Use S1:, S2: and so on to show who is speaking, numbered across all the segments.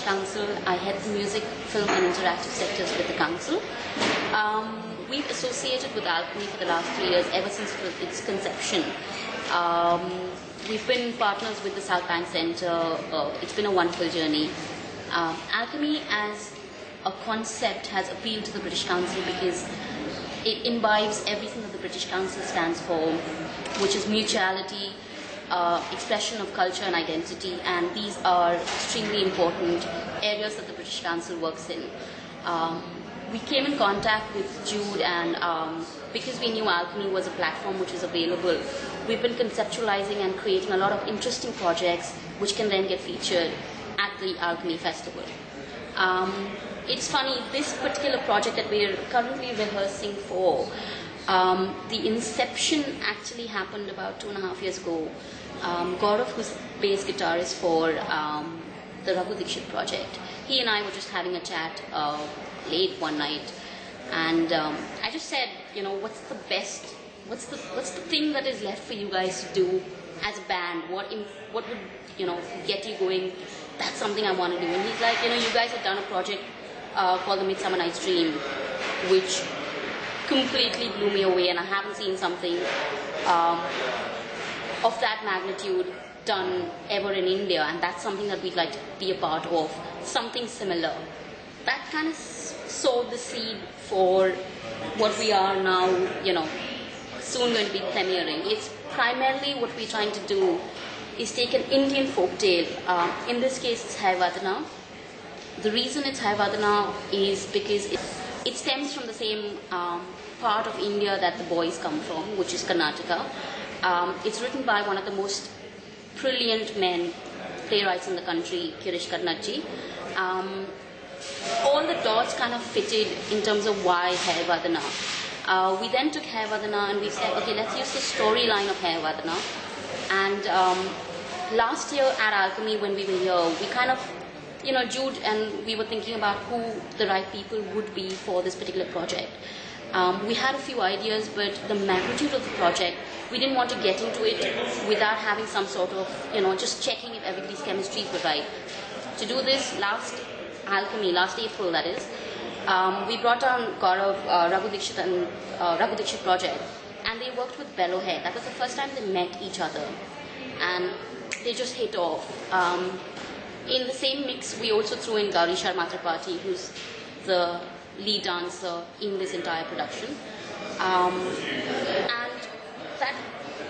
S1: Council. I head the music, film and interactive sectors with the council. We've associated with Alchemy for the last 3 years, ever since its conception. We've been partners with the South Bank Centre. It's been a wonderful journey. Alchemy as a concept has appealed to the British Council because it imbibes everything that the British Council stands for, which is mutuality, expression of culture and identity, and these are extremely important areas that the British Council works in. We came in contact with Jude, and because we knew Alchemy was a platform which was available, we've been conceptualizing and creating a lot of interesting projects which can then get featured at the Alchemy Festival. It's funny, this particular project that we're currently rehearsing for, the inception actually happened about 2.5 years ago. Gaurav, who's bass guitarist for the Raghu Dixit project, he and I were just having a chat late one night, and I just said, you know, what's the thing that is left for you guys to do as a band? What would, you know, get you going? That's something I want to do. And he's like, you know, you guys have done a project called The Midsummer Night's Dream, which completely blew me away, and I haven't seen something of that magnitude done ever in India, and that's something that we'd like to be a part of, something similar. That kind of sowed the seed for what we are now, you know, soon going to be premiering. It's primarily what we're trying to do is take an Indian folktale. In this case, it's Hai Vadana. The reason it's Hai Vadana is because it stems from the same part of India that the boys come from, which is Karnataka. It's written by one of the most brilliant playwrights in the country, Girish Karnadji. All the dots kind of fitted in terms of why Hai Vadana. We then took Hai Vadana and we said, okay, let's use the storyline of Hai Vadana. And last year at Alchemy, when we were here, we kind of, you know, Jude and we were thinking about who the right people would be for this particular project. We had a few ideas, but the magnitude of the project, we didn't want to get into it without having some sort of, you know, just checking if everybody's chemistry was right. To do this last Alchemy, last April that is, we brought on Gaurav, Raghu Dixit and Raghu Dixit project, and they worked with Bello Hai. That was the first time they met each other, and they just hit off. In the same mix, we also threw in Gauri Sharma Tripathi, who's the lead dancer in this entire production. And that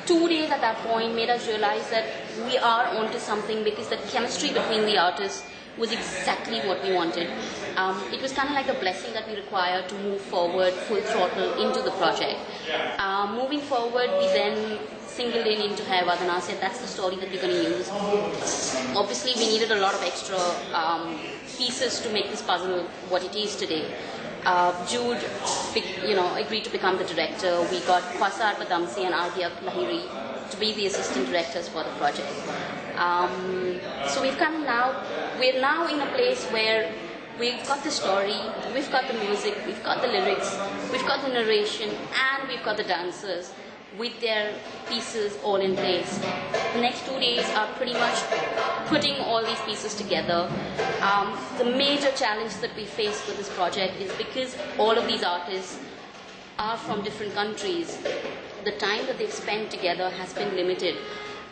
S1: 2 days at that point made us realize that we are onto something, because the chemistry between the artists was exactly what we wanted. It was kind of like a blessing that we required to move forward full throttle into the project. Moving forward, we then singled in into Hai Vadana, said that's the story that we're going to use. Obviously, we needed a lot of extra pieces to make this puzzle what it is today. Jude, you know, agreed to become the director. We got Kwasar Padamsi and Ardia Lahiri to be the assistant directors for the project. So we're now in a place where we've got the story, we've got the music, we've got the lyrics, we've got the narration, and we've got the dancers with their pieces all in place. The next 2 days are pretty much putting all these pieces together. The major challenge that we face with this project is because all of these artists are from different countries, the time that they've spent together has been limited.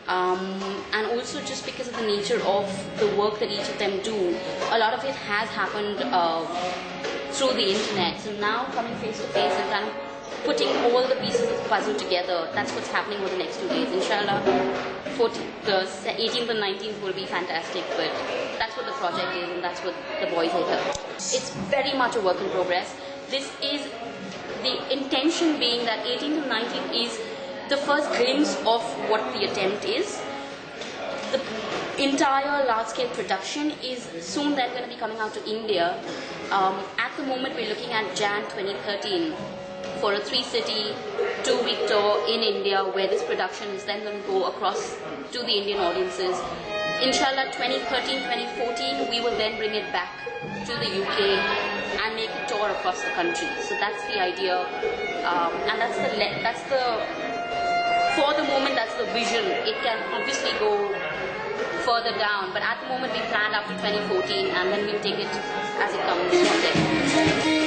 S1: And also just because of the nature of the work that each of them do, a lot of it has happened through the internet. So now coming face to face and kind of putting all the pieces of the puzzle together, that's what's happening over the next 2 days. Inshallah, the 18th and 19th will be fantastic, but that's what the project is and that's what the boys are here. It's very much a work in progress. This is the intention being that 18th and 19th is the first glimpse of what the attempt is. The entire large-scale production is soon then going to be coming out to India. At the moment, we're looking at Jan 2013 for a 3-city, 2-week tour in India, where this production is then going to go across to the Indian audiences. Inshallah, 2013, 2014, we will then bring it back to the UK and make a tour across the country. So that's the idea, and for the moment, that's the vision. It can obviously go further down. But at the moment we planned up to 2014, and then we'll take it as it comes from there.